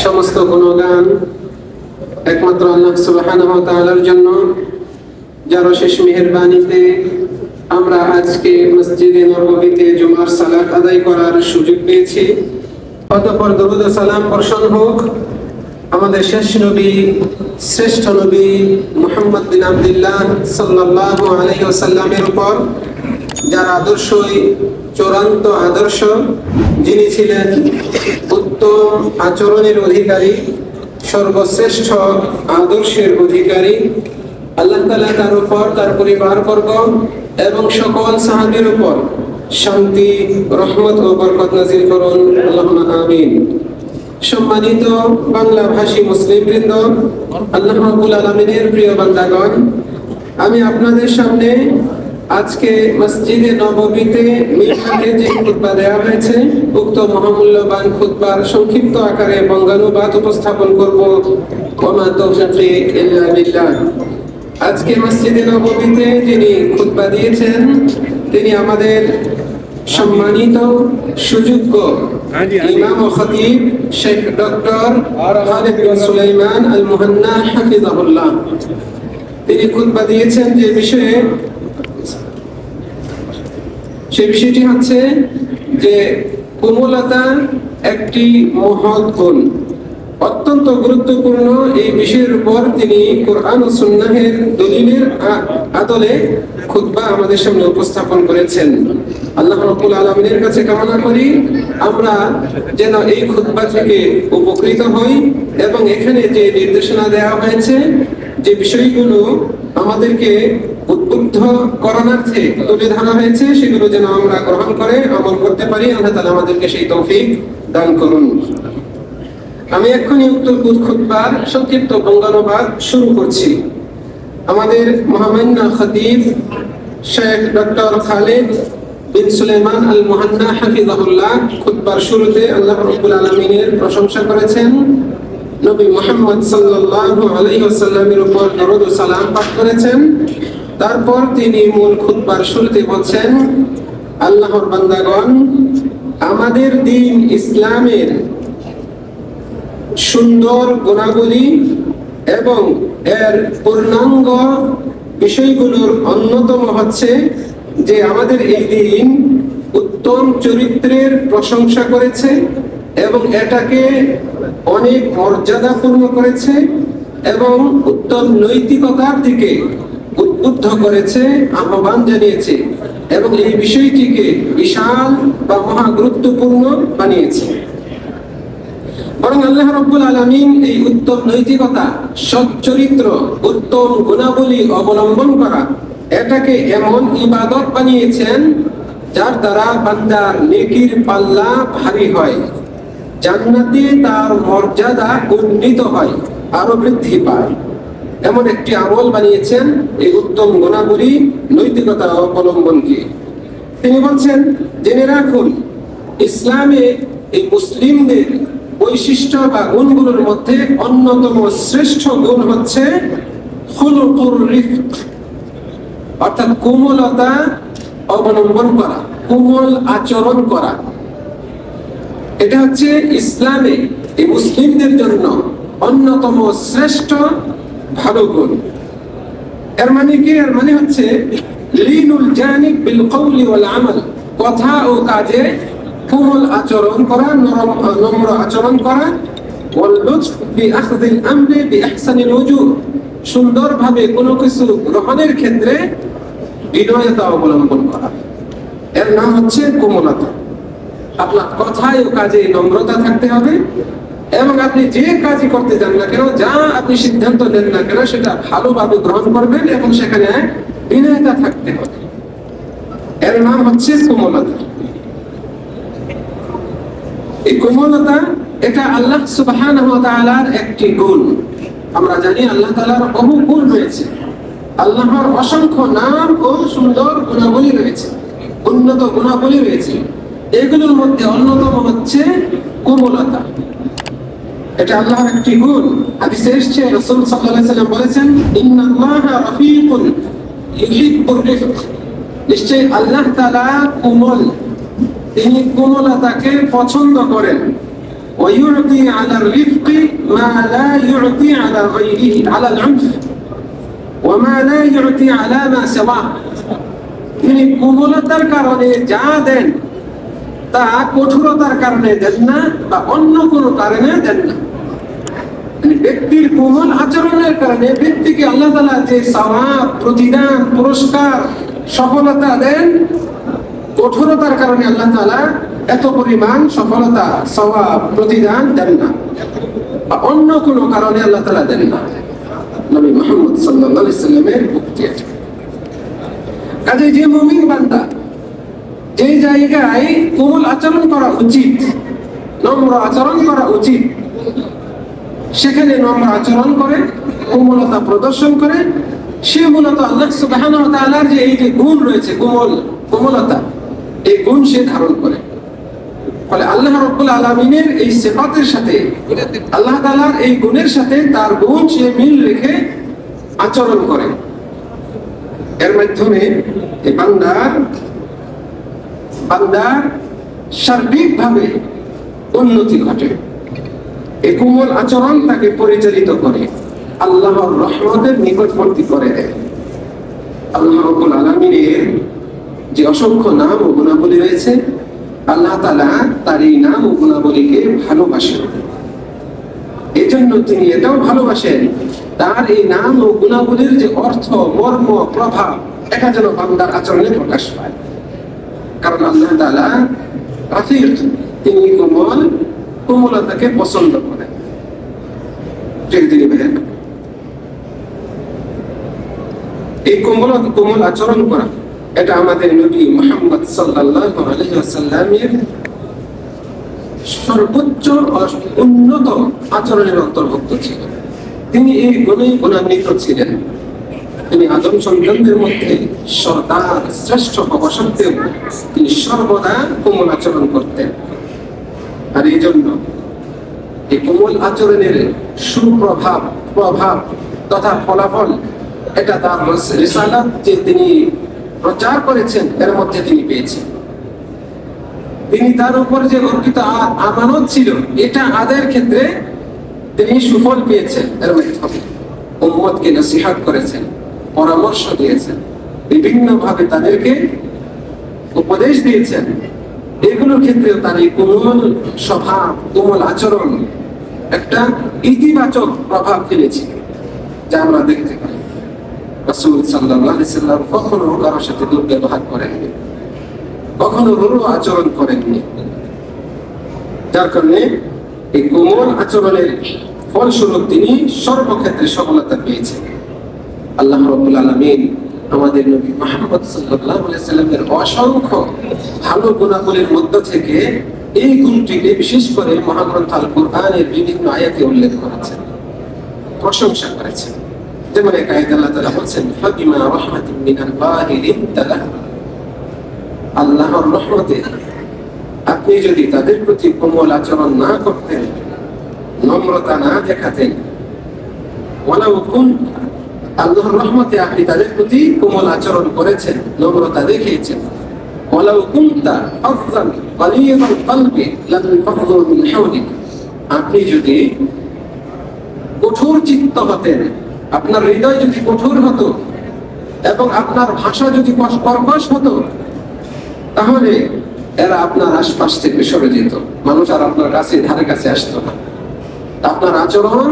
সমস্ত গুণগান একমাত্র আল্লাহ সুবহানাহু ওয়া তাআলার জন্য, যার অশেষ মেহেরবানিতে আমরা আজকে মসজিদে নববীতে জুমার সালাত আদায় করার সুযোগ পেয়েছি। অতঃপর দরুদ ও সালাম বর্ষণ হোক আমাদের শেষ নবী, শ্রেষ্ঠ নবী মুহাম্মদ বিন আব্দুল্লাহ সাল্লাল্লাহু আলাইহি ওয়াসাল্লামের উপর, যার আদর্শই চূড়ান্ত আদর্শ, যিনি ছিলেন উত্তম আচরণের অধিকারী, সর্বশ্রেষ্ঠ আদর্শের অধিকারী। আল্লাহ তাআলা তার উপর, তার পরিবারবর্গ এবং সকল সাহাবীর উপর শান্তি, রহমত ও বরকত নাযিল করুন, আল্লাহুম্মা আমিন। সম্মানিত বাংলা ভাষী মুসলিমবৃন্দ, আল্লাহ রাব্বুল আলামিনের প্রিয় বান্দাগণ, আমি আপনাদের সামনে আজকে মসজিদে নববীতে মিলাদে যে খুতবা দেওয়া হয়েছে, উক্ত মহামূল্যবান খুতবার সংক্ষিপ্ত আকারে বঙ্গানুবাদ উপস্থাপন করব। ওমা তাওফীকি ইল্লা বিল্লাহ। আজকে মসজিদে নববীতে যিনি খুতবা দিয়েছেন, তিনি আমাদের সম্মানিত সুযোগ্য ইমাম ও খতিব শেখ ডক্টর খালিদ বিন সুলাইমান আল মুহান্না হাফিজাহুল্লাহ। তিনি খুতবা দিয়েছেন যে বিষয়ে, সেই বিষয়টি হচ্ছে যে কোমলতা একটি মহৎ গুণ। অত্যন্ত গুরুত্বপূর্ণ এই বিষয়ের উপর তিনি কোরআন ও সুন্নাহের দলিলের আদলে খুতবা আমাদের সামনে উপস্থাপন করেছেন। আল্লাহ রাব্বুল আলামিনের কাছে কামনা করি আমরা যেন এই খুতবা থেকে উপকৃত হই এবং এখানে যে নির্দেশনা দেওয়া হয়েছে, যে বিষয়গুলো আমাদেরকে উদ্বুদ্ধ করণার্থে তুলে ধরা হয়েছে, সেগুলো যেন আমরা গ্রহণ করে আমল করতে পারি। আল্লাহ তাআলা আমাদেরকে সেই তৌফিক দান করুন। আমি এক্ষুনি উক্ত খুতবার সংক্ষিপ্ত বঙ্গানুবাদ শুরু করছি। আমাদের মহামান্য খতিব শেখ ডক্টর খালিদ বিন সুলাইমান আল মুহান্না হাফিজাহুল্লাহ খুতবার শুরুতে আল্লাহ রাব্বুল আলামিনের প্রশংসা করেছেন, নবী মুহাম্মদ সাল্লাল্লাহু আলাইহি ওয়াসাল্লামের উপর দরুদ ও সালাম পাঠ করেছেন। তারপর তিনি মূল খুতবার শুরুতে বলছেন, আল্লাহর বান্দাগণ, আমাদের দ্বীন ইসলামের সুন্দর গুণাবলী এবং এর পূর্ণাঙ্গ বিষয়গুলোর অন্যতম হচ্ছে যে আমাদের এই দিন উত্তম চরিত্রের প্রশংসা করেছে এবং এটাকে অনেক মর্যাদাপূর্ণ করেছে এবং উত্তম নৈতিকতার দিকে উদ্বুদ্ধ করেছে, আহ্বান জানিয়েছে এবং এই বিষয়টিকে বিশাল বা মহা গুরুত্বপূর্ণ বানিয়েছে। বরং আল্লাহ রাব্বুল আলামিন এই উত্তম নৈতিকতা, সৎ চরিত্র, উত্তম গুণাবলী অবলম্বন করা, এটাকে এমন ইবাদত বানিয়েছেন যার দ্বারা বান্দার নেকির পাল্লা ভারী হয়, জান্নাতে তার মর্যাদা উন্নীত হয়, আরো বৃদ্ধি পায়। এমন একটি আমল বানিয়েছেন এই উত্তম গুণাবলী নৈতিকতা অবলম্বনকে। তিনি বলছেন, জেনে রাখুন, ইসলামে এই মুসলিমদের বৈশিষ্ট্য বা গুণগুলোর মধ্যে অন্যতম শ্রেষ্ঠ গুণ হচ্ছে খুলুকুর রিফক, অর্থাৎ কোমলতা অবলম্বন করা, কোমল আচরণ করা। এটা হচ্ছে ইসলামে এই মুসলিমদের জন্য অন্যতম শ্রেষ্ঠ ভালো গুণ। এর মানে কি? এর মানে হচ্ছে লিনুল জানিব বিল কওলি ওয়াল আমাল, কথা ও কাজে কোমল আচরণ করা, নম্র আচরণ করা। ওয়াল লুতফ বি আখযিল আমরি বি আহসানিল ওজুহ, সুন্দরভাবে কোনো কিছু গ্রহণের ক্ষেত্রে বিনয়তা অবলম্বন করা। এর নাম হচ্ছে কোমলতা। আপনার কথায় ও কাজে নম্রতা থাকতে হবে এবং আপনি যে কাজই করতে যান না কেন, যা আপনি সিদ্ধান্ত নেন না কেন, সেটা ভালোভাবে গ্রহণ করবেন এবং সেখানে বিনয়তা থাকতে হবে। এর নাম হচ্ছে কোমলতা। এই কোমলতা, এটা আল্লাহ সুবহানাহু ওয়া তাআলার একটি গুণ। আমরা জানি আল্লাহ তাআলার বহু গুণ রয়েছে, আল্লাহর অসংখ্য নাম ও সুন্দর গুণাবলী রয়েছে, উন্নত গুণাবলী রয়েছে। এগুলোর মধ্যে অন্যতম হচ্ছে কোমলতা। এটা আল্লাহর একটি গুণ। হাদিসে এসেছে, রাসূল সাল্লাল্লাহু আলাইহি ওয়াসাল্লাম বলেছেন, ইন্নাল্লাহা রাফীকুন ইউহিব্বুর রিফক, নিশ্চয়ই আল্লাহ তাআলা কোমল, তিনি কোমলতাকে পছন্দ করেন। ويعطي على الرفق ما لا يعطي على غيره على العنف وما لا يعطي على ما سواه তিনি কোমলতার কারণে যা দেন তা কঠোরতার কারণে দেন না বা অন্য কোনো কারণে দেন না। ব্যক্তির কোমল আচরণের কারণে ব্যক্তিকে আল্লাহ তাআলা যে সওয়াব, প্রতিদান, পুরস্কার, সফলতা দেন, কঠোরতার কারণে আল্লাহ তাআলা এত পরিমাণ সফলতা, সওয়াব, প্রতিদান দেন না বা অন্য কোনো কারণে আল্লাহ তাআলা দেন না। নবী মুহাম্মদ সাল্লাল্লাহু আলাইহি সাল্লামের উক্তি আছে। কাজে যে মুমিন বান্দা যে জায়গায় কোমল আচরণ করা উচিত, নম্র আচরণ করা উচিত, সেখানে নম্র আচরণ করে, কোমলতা প্রদর্শন করে, সে মূলত আল্লাহ সুবহানাহু ওয়া তাআলার যে এই যে গুণ রয়েছে, কোমলতা, এই গুণ সে ধারণ করে। ফলে আল্লাহ রাব্বুল আলামিনের এই সিফাতের সাথে, আল্লাহ তাআলার এই গুণের সাথে তার গুণ সে মিল রেখে আচরণ করে। এর মাধ্যমে এই বান্দার সার্বিকভাবে উন্নতি ঘটে। এই কোমল আচরণ তাকে পরিচালিত করে, আল্লাহর রহমতের নিকটবর্তী করে দেয়। আল্লাহ রাব্বুল আলামিনের যে অসংখ্য নাম ও গুণাবলী রয়েছে, আল্লাহ তাআলা তার এই নাম ও গুণাবলীকে ভালোবাসেন। এই জন্য তিনি এটাও ভালোবাসেন তার এই নাম ও গুণাবলীর যে অর্থ, মর্ম, প্রভাব, এটা যেন বান্দার আচরণে প্রকাশ পায়। কারণ আল্লাহ তাআলা রাফিক, তিনি কোমলতাকে পছন্দ করেন। এই কোমল আচরণ করা, এটা আমাদের নবী মুহাম্মদ সাল্লাল্লাহু আলাইহি ওয়াসাল্লামের সর্বোচ্চ উন্নত আচরণের অন্তর্ভুক্ত ছিল। তিনি এই গুণে গুণান্বিত ছিলেন। তিনি আদম সন্তানদের মধ্যে সর্দার, শ্রেষ্ঠ হওয়া সত্ত্বেও তিনি সর্বদা কোমল আচরণ করতেন। আর এই জন্য এই কোমল আচরণের প্রভাব তথা ফলাফল, এটা তার রিসালাত যে তিনি প্রচার করেছেন এর মধ্যে তিনি পেয়েছেন। তিনি তার উপর যে অর্পিত আমানত ছিল, এটা আদায়ের ক্ষেত্রে তিনি সুফল পেয়েছেন। এর মাধ্যমে উম্মতকে নসিহত করেছেন, পরামর্শ দিয়েছেন, বিভিন্ন ভাবে তাদেরকে উপদেশ দিয়েছেন। এগুলোর ক্ষেত্রেও তার এই কোমল স্বভাব, কোমল আচরণ একটা ইতিবাচক প্রভাব ফেলেছিল, যা আমরা দেখতে পাই। রাসূল সাল্লাল্লাহু আলাইহি সাল্লাম কখনো কারোর সাথে দুর্ব্যবহার করেননি, কখনো রূঢ় আচরণ করেননি। যার কারণে এই কোমল আচরণের ফলস্বরূপ তিনি সর্বক্ষেত্রে সফলতা পেয়েছেন। আল্লাহ রাব্বুল আলামিন আমাদের নবী মুহাম্মদ সাল্লাল্লাহু আলাইহি সাল্লামের অসংখ্য ভালো গুণাবলীর মধ্য থেকে এই গুণটিকে বিশেষ করে মহাগ্রন্থ আল কুরআনের বিভিন্ন আয়াতে উল্লেখ করেছেন, প্রশংসা করেছেন। যেমন এক আয়াতে আল্লাহ তাআলা বলেছেন, ফাবিমা রাহমাতিন মিনাল্লাহি লিনতা লাহুম, আল্লাহর রহমতে আপনি যদি তাদের প্রতি কোমল আচরণ না করতেন, নম্রতা না দেখাতেন, আল্লাহর রহমতে আপনি তাদের প্রতি কোমল আচরণ করেছেন, নম্রতা দেখিয়েছেন। আপনি যদি কঠোর চিত্ত হতেন, আপনার হৃদয় যদি কঠোর হতো এবং আপনার ভাষা যদি কর্কশ হতো, তাহলে এরা আপনার আশপাশ থেকে সরে যেত, মানুষ আর আপনার কাছে ধারে কাছে আসতো না। আপনার আচরণ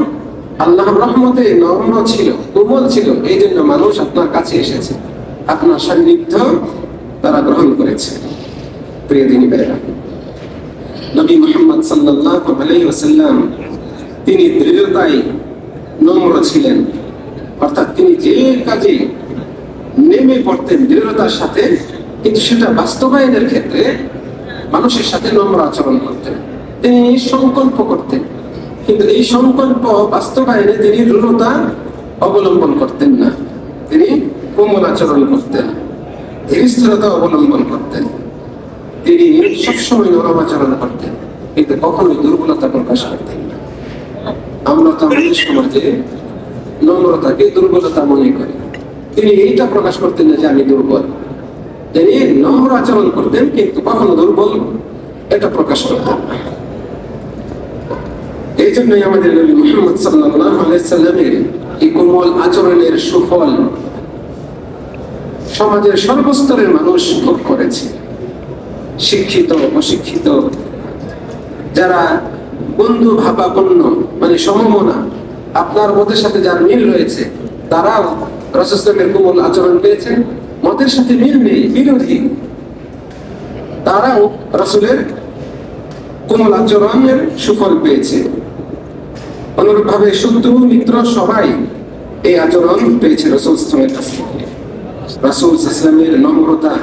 আল্লাহর রহমতে নম্র ছিল, কোমল ছিল, এই জন্য মানুষ আপনার কাছে এসেছে, আপনার সান্নিধ্য তারা গ্রহণ করেছে। প্রিয় দিনী ভাইরা, নবী মুহাম্মদ সাল্লাল্লাহু আলাইহি ওয়াসাল্লাম তিনি দৃঢ়তায় নম্র ছিলেন, অর্থাৎ তিনি যে কাজে নেমে পড়তেন দৃঢ়তার সাথে, কিন্তু সেটা বাস্তবায়নের ক্ষেত্রে মানুষের সাথে নম্র আচরণ করতেন। তিনি সংকল্প করতেন, কিন্তু এই সংকল্প বাস্তবায়নে তিনি দৃঢ়তা অবলম্বন করতেন না। তিনি কোমল আচরণ করতেন, ধীরস্থিরতা অবলম্বন করতেন। তিনি সবসময় নরম আচরণ করতেন, কিন্তু কখনোই দুর্বলতা প্রকাশ করতেন না। আমরা তো আমাদের সমাজে নম্রতাকে দুর্বলতা মনে করি। তিনি এইটা প্রকাশ করতেন না যে আমি দুর্বল। তিনি নম্র আচরণ করতেন, কিন্তু কখনো দুর্বল এটা প্রকাশ করতেন না। এই জন্যই আমাদের নবী মুহাম্মদ সাল্লাল্লাহু আলাইহি সাল্লামের এই কোমল আচরণের সুফল সমাজের সর্বস্তরের মানুষ ভোগ করেছে। শিক্ষিত, অশিক্ষিত, যারা বন্ধু ভাবাপন্ন মানে সমমনা, আপনার মতের সাথে যার মিল রয়েছে, তারাও রাসূলের কোমল আচরণ পেয়েছেন। মতের সাথে মিল নেই, বিরোধী, তারাও রাসূলের কোমল আচরণের সুফল পেয়েছে। অনুরূপভাবে শত্রু মিত্র সবাই এই আচরণ পেয়েছে রাসূল সাল্লাল্লাহু আলাইহি ওয়াসাল্লামের কাছ থেকে। রাসূল সাল্লাল্লাহু আলাইহি ওয়াসাল্লামের নম্রতা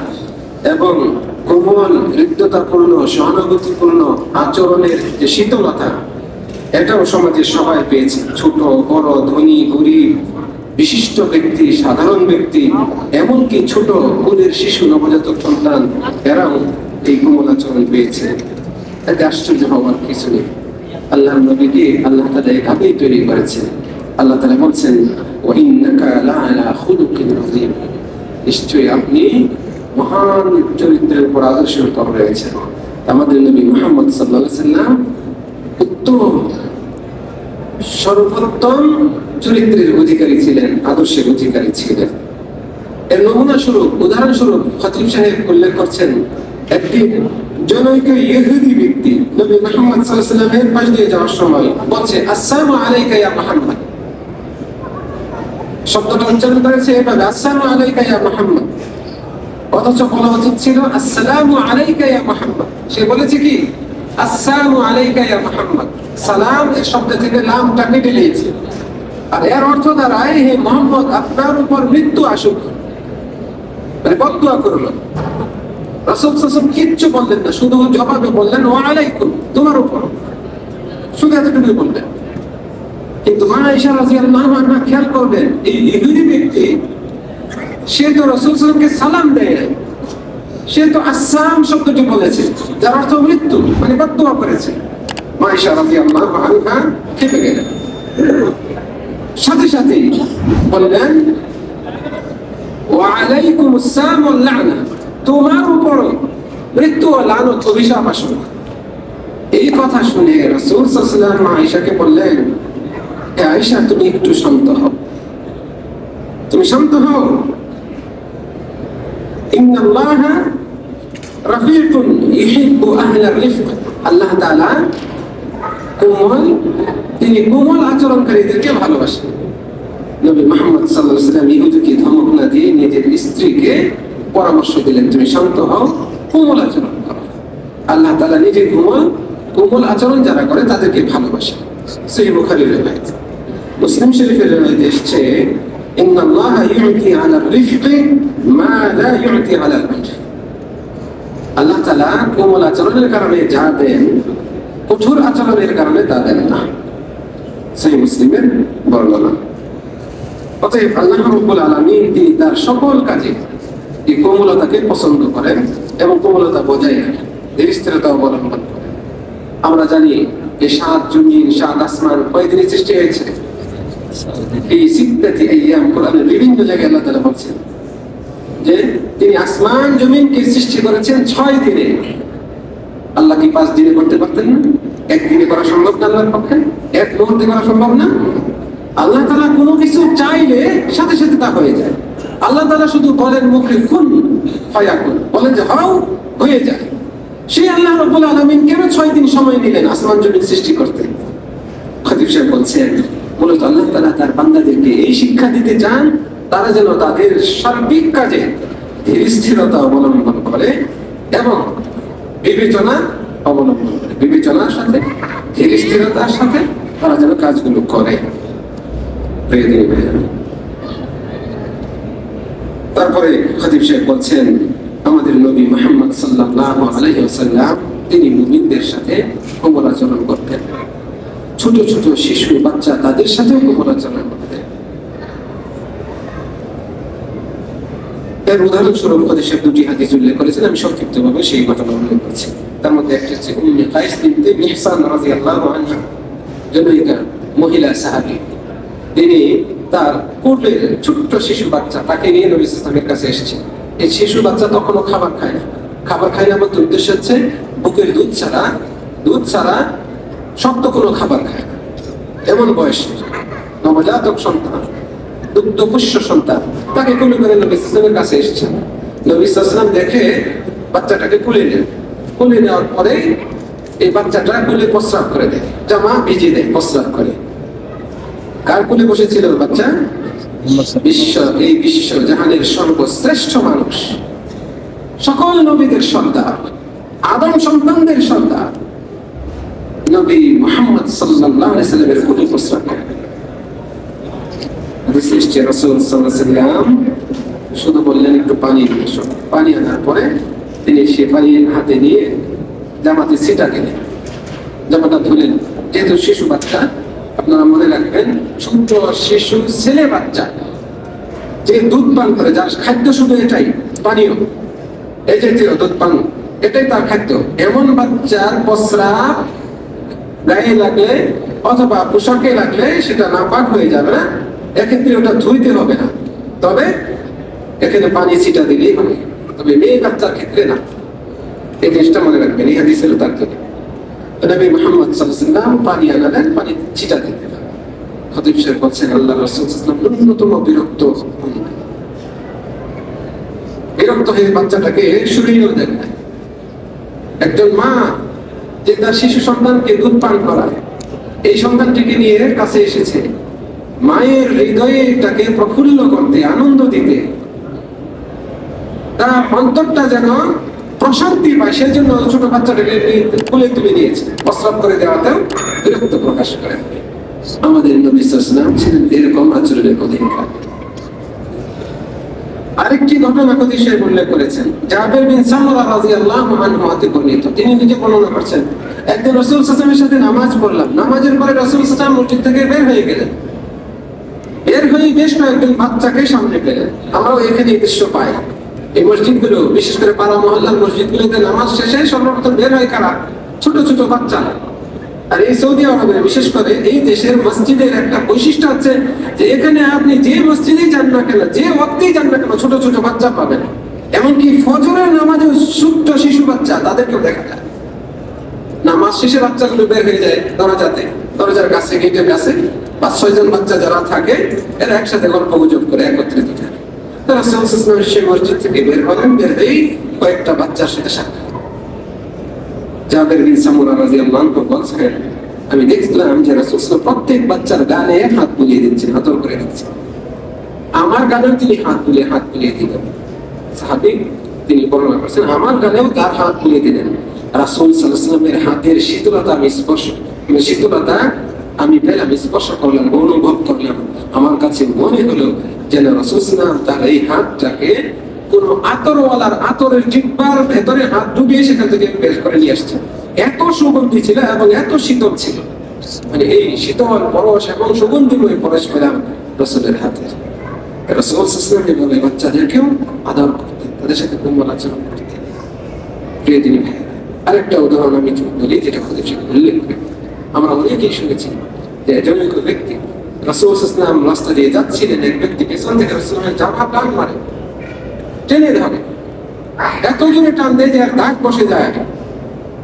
এবং কোমল, হৃদ্যতাপূর্ণ, সহানুভূতিপূর্ণ আচরণের যে শীতলতা, এটাও সমাজের সবাই পেয়েছে। ছোট বড়, ধনী গরিব, বিশিষ্ট ব্যক্তি, সাধারণ ব্যক্তি, এমনকি ছোট কোলের শিশু, নবজাতক সন্তান, এরাও এই কোমল আচরণ পেয়েছে। এতে আশ্চর্য হওয়ার কিছু নেই। আল্লাহর নবীকে আল্লাহ তাআলা এভাবেই তৈরি করেছেন। আল্লাহ তাআলা বলছেন, ওয়া ইন্নাকা লাআলা খুলুকিন আযীম, নিশ্চয়ই আপনি মহান চরিত্রের উপর আদর্শের উপর রয়েছেন। আমাদের নবী মুহাম্মদ সাল্লাল্লাহু আলাইহি ওয়াসাল্লাম উত্তম, সর্বোত্তম চরিত্রের অধিকারী ছিলেন, আদর্শের অধিকারী ছিলেন। এর নমুনা স্বরূপ, উদাহরণ স্বরূপ খতিব সাহেব উল্লেখ করছেন, একদিন জনৈক ইহুদি ব্যক্তি নবী মুহাম্মদ সাল্লাল্লাহু আলাইহি ওয়াসাল্লামের পাশ দিয়ে যাওয়ার সময় বলছে, আসসালামু আলাইকা ইয়া মুহাম্মদ। শব্দটা উচ্চারণ করেছে এভাবে, আসসালামু আলাইকা ইয়া মুহাম্মদ, অথচ বলা উচিত ছিল আসসালামু আলাইকা ইয়া মুহাম্মদ। সে বলেছে কি আসসালামু আলাইকা ইয়া মুহাম্মদ, সালাম এর শব্দ থেকে লামটা কেটে নিয়েছে, আর এর অর্থ দাঁড়ায়, হে মুহাম্মদ আপনার উপর মৃত্যু আসুক, মানে বদদুয়া করলো। রাসূল সাল্লাল্লাহু আলাইহি ওয়াসাল্লাম কিচ্ছু বললেন না, শুধু জবাবে বললেন ওয়া আলাইকুম, তোমার উপর, শুধু এতটুকু বললেন। কিন্তু মা আয়েশা রাদিয়াল্লাহু আনহা খেয়াল করবেন, এই ইহুদি ব্যক্তি সে তো রাসূল সাল্লাল্লাহু আলাইহি ওয়াসাল্লামকে সালাম দেয়, সে তো আসসালাম শব্দটি বলেছে, যার অর্থ মৃত্যু, মানে বদদুয়া করেছে। মা আয়েশা রাদিয়াল্লাহু আনহা খেপে গেলেন, সাথে সাথে বললেন ওয়া আলাইকুমুস সালাম ওয়াল লা'না, তোমার উপর মৃত্যু ও লানত, অভিশাপ আসুক। এই কথা শুনে রাসূল সাল্লাল্লাহু আলাইহি ওয়াসাল্লাম আয়েশাকে বললেন, হে আয়েশা তুমি একটু শান্ত হও, তুমি শান্ত হও। ইন্নাল্লাহা রাফিকুন ইউহিব্বু আহলার রিফক, আল্লাহ তাআলা কোমল, তিনি কোমল আচরণকারীদেরকে ভালোবাসেন। নবী মুহাম্মদ সাল্লাল্লাহু আলাইহি ওয়াসাল্লাম ইহুদিকে ধমক না দিয়ে নিজের স্ত্রীকে পরামর্শ দিলেন, তুমি শান্ত হও, কোমল আচরণ করো। আল্লাহ তাআলা নিজে কোমল আচরণ যারা করে তাদেরকে ভালোবাসেন। সহিহ বুখারীর riwayat, মুসলিম শরীফের riwayat এসেছে, ইন্নাল্লাহা ইউতি আলার রিফকি মা লা ইউতি আলাল উনফ, আল্লাহ তাআলা কোমল আচরণের কারণে যা দেন, কঠোর আচরণের কারণে তা দেন না। সহিহ মুসলিমের বর্ণনা। অতএব আল্লাহ রাব্বুল আলামিন তিনি তার সকল কাজে এই কোমলতাকে পছন্দ করেন এবং কোমলতা বজায় রাখেন, ধীরস্থিরতা অবলম্বন করেন। আমরা জানি এই সাত জমিন, সাত আসমান কয়দিনে সৃষ্টি হয়েছে? এই সিত্তাতি আইয়াম, কোরআনের বিভিন্ন জায়গায় আল্লাহ তাআলা বলছেন যে তিনি আসমান জমিনকে সৃষ্টি করেছেন 6 দিনে। আল্লাহ কি 5 দিনে করতে পারতেন না? একদিনে করা সম্ভব না আল্লাহর পক্ষে? এক মুহূর্তে করা সম্ভব না? আল্লাহ তাআলা কোনো কিছু চাইলে সাথে সাথে তা হয়ে যায়। আল্লাহ তাআলা শুধু বলেন মুখে কুন ফায়াকুন, বলেন যে হও, হয়ে যায়। সেই আল্লাহ রাব্বুল আলামিন কেন 6 দিন সময় নিলেন আসমান জমিন সৃষ্টি করতে? খতিব সাহেব বলছেন, মূলত আল্লাহ তাআলা তার বান্দাদেরকে এই শিক্ষা দিতে চান, তারা যেন তাদের সার্বিক কাজে ধীরস্থিরতা অবলম্বন করে এবং বিবেচনা অবলম্বন করে। বিবেচনার সাথে, ধীরস্থিরতার সাথে তারা যেন কাজগুলো করে। তারপরে খতিব সাহেব বলছেন, আমাদের নবী মুহাম্মদ সাল্লাল্লাহু আলাইহি ওয়াসাল্লাম তিনি মুমিনদের সাথে কোমল আচরণ করতেন। ছোট ছোট শিশু, বাচ্চা, তাদের সাথেও কোমল আচরণ করতেন। এর উদাহরণস্বরূপ খতিব সাহেব 2টি হাদিস উল্লেখ করেছেন, আমি সংক্ষিপ্তভাবে সেই ঘটনা উল্লেখ করছি। তার মধ্যে একটি হচ্ছে উম্মে কাইস বিনতে মিহসান রাদিয়াল্লাহু আনহা, জনৈকা মহিলা সাহাবী। তিনি তার কোলের ছোট্ট শিশু বাচ্চা তাকে নিয়ে নবী সাল্লাল্লাহু আলাইহি ওয়াসাল্লামের কাছে এসেছেন। এই শিশু বাচ্চা তখনও খাবার খায় না। খাবার খায় না বলতে উদ্দেশ্য হচ্ছে বুকের দুধ ছাড়া শক্ত কোনো খাবার খায় না। এমন বয়সে নবজাতক সন্তান, দুগ্ধপুষ্য সন্তান, তাকে কোলে করে নবী সাল্লাল্লাহু আলাইহি ওয়াসাল্লামের কাছে এসেছেন। নবী সাল্লাল্লাহু আলাইহি ওয়াসাল্লাম দেখে বাচ্চাটাকে কোলে নেন। কোলে নেওয়ার পরে এই বাচ্চাটা কোলে প্রস্রাব করে দেয়, জামা ভিজিয়ে দেয়, প্রস্রাব করে। কার কোলে বসেছিল বাচ্চা? এই বিশ্ব জাহানের সর্বশ্রেষ্ঠ মানুষ, সকল নবীদের সর্দার, আদম সন্তানদের সর্দার নবী মুহাম্মদ সাল্লাল্লাহু আলাইহি ওয়াসাল্লামের কোলে প্রস্রাব করে। হাদিসে এসেছে রাসূল সাল্লাল্লাহু আলাইহি ওয়াসাল্লাম শুধু বললেন একটু পানি নিয়ে এসো। পানি আনার পরে তিনি সে পানি হাতে নিয়ে জামাতে ছিটা গেলেন, জামাটা ধুলেন। যেহেতু শিশু বাচ্চা, আপনারা মনে রাখবেন, ছোট শিশু ছেলে বাচ্চা যে দুধ পান করে, যার খাদ্য শুধু এটাই, পানীয়, এই জাতীয় দুধ পান, এটাই তার খাদ্য, এমন বাচ্চার প্রস্রাব গায়ে লাগলে অথবা পোশাকে লাগলে সেটা নাপাক হয়ে যাবে না, এক্ষেত্রে ওটা ধুইতে হবে না, তবে এখানে পানি ছিটা দিলেই হবে। তবে মেয়ে বাচ্চার ক্ষেত্রে না, এই জিনিসটা মনে রাখবেন। এই হাদিস হলো তার জন্য নবী মুহাম্মদ সাল্লাল্লাহু আলাইহি ওয়াসাল্লাম পানি আনালেন, পানি ছিটা দিলেন। খতিব সাহেব বলছেন আল্লাহ রাসূল সাল্লাল্লাহু আলাইহি ওয়াসাল্লাম ন্যূনতম বিরক্ত হয়ে বাচ্চাটাকে সরিয়েও দেন। একজন মা যে তার শিশু সন্তানকে দুধ পান করায়, এই সন্তানটিকে নিয়ে কাছে এসেছে মায়ের হৃদয়ে এটাকে প্রফুল্ল করতে, আনন্দ দিতে, তার অন্তরটা যেন প্রশান্তি পায়, সেজন্য ছোট বাচ্চাটাকে কোলে তুলে নিয়েছে। প্রস্রাব করে দেওয়াতেও বিরক্ত প্রকাশ করেন। আমাদের নবী সাল্লাল্লাহু আলাইহি ওয়াসাল্লাম ছিলেন এরকম আচরণের অধিকার। আরেকটি ঘটনা খতিব সাহেব উল্লেখ করেছেন, জাবের বিন সামুরা রাদিয়াল্লাহু আনহু হতে বর্ণিত। তিনি নিজে বর্ণনা করছেন, একদিন রাসূল সাল্লাল্লাহু আলাইহি ওয়াসাল্লামের সাথে নামাজ পড়লাম। নামাজের পরে রাসূল সাল্লাল্লাহু আলাইহি ওয়াসাল্লাম মসজিদ থেকে বের হয়ে গেলেন। বের হয়ে বেশ কয়েকজন বাচ্চাকে সামনে পেলেন। আমরাও এখানে এই দৃশ্য পাই। এই মসজিদগুলো, বিশেষ করে পাড়া মহল্লার মসজিদগুলোতে নামাজ শেষে সর্বপ্রথম বের হয় কারা? ছোট ছোট বাচ্চারা। আর এই সৌদি আরবে, বিশেষ করে এই দেশের মসজিদের একটা বৈশিষ্ট্য হচ্ছে যে এখানে আপনি যে মসজিদেই যান না কেন, যে ওয়াক্তেই যান না কেন, ছোট ছোট বাচ্চা পাবেন। এমনকি ফজরের নামাজে ছোট্ট শিশু বাচ্চা, তাদেরকেও দেখা যায়। নামাজ শেষে বাচ্চাগুলো বের হয়ে যায় দরজাতে, দরজার কাছে, গেটের কাছে 5-6 জন বাচ্চা যারা থাকে, এরা একসাথে গল্প গুজব করে, একত্রিত থাকে। তারা রাসূল সাল্লাল্লাহু আলাইহি ওয়াসাল্লাম সেই মসজিদ থেকে বের হলেন, বের হয়েই কয়েকটা বাচ্চার সাথে সাক্ষাৎ। জাবের বিন সামুরা রাদিয়াল্লাহু আনহু বলছেন, আমি দেখলাম যে রাসূল সাল্লাল্লাহু আলাইহি ওয়াসাল্লাম প্রত্যেক বাচ্চার গালে হাত বুলিয়ে দিচ্ছেন, হাতল করে দিচ্ছেন। আমার গালেও তিনি হাত বুলিয়ে দিলেন। সাহাবী তিনি বর্ণনা করেছেন, আমার গালেও তার হাত বুলিয়ে দিলেন। রাসূল সাল্লাল্লাহু আলাইহি ওয়াসাল্লামের হাতের শীতলতা আমি পেলাম, স্পর্শ করলাম, অনুভব করলাম। আমার কাছে মনে হলো যেন রাসূল সাল্লাল্লাহু আলাইহি ওয়াসাল্লাম তার এই হাতটাকে কোন আতরওয়ালার আতরের জিহ্বার ভেতরে হাত ডুবিয়ে সেখান থেকে বের করে নিয়ে আসছে। এত সুগন্ধি ছিল এবং এত শীতল ছিল, মানে এই শীতল পরশ এবং সুগন্ধিময় পরশ পেলাম রাসূলের হাতে। রাসূল সাল্লাল্লাহু আলাইহি ওয়াসাল্লাম এভাবে বাচ্চাদেরকেও আদর করতেন, তাদের সাথে কোমল আচরণ করতেন। প্রিয় দিনী ভাইয়েরা, আরেকটা উদাহরণ আমি বলি, যেটা খতিব সাহেব উল্লেখ করেন। আমরা অনেকেই শুনেছি যে জনৈক ব্যক্তি রাসূল সাল্লাল্লাহু আলাইহি ওয়াসাল্লাম রাস্তা দিয়ে যাচ্ছিলেন, এক ব্যক্তি পেছন থেকে রাসূলের জামা টান মারে, টেনে ধরে, এত জোরে টান দেয় যে আর দাগ বসে যায়,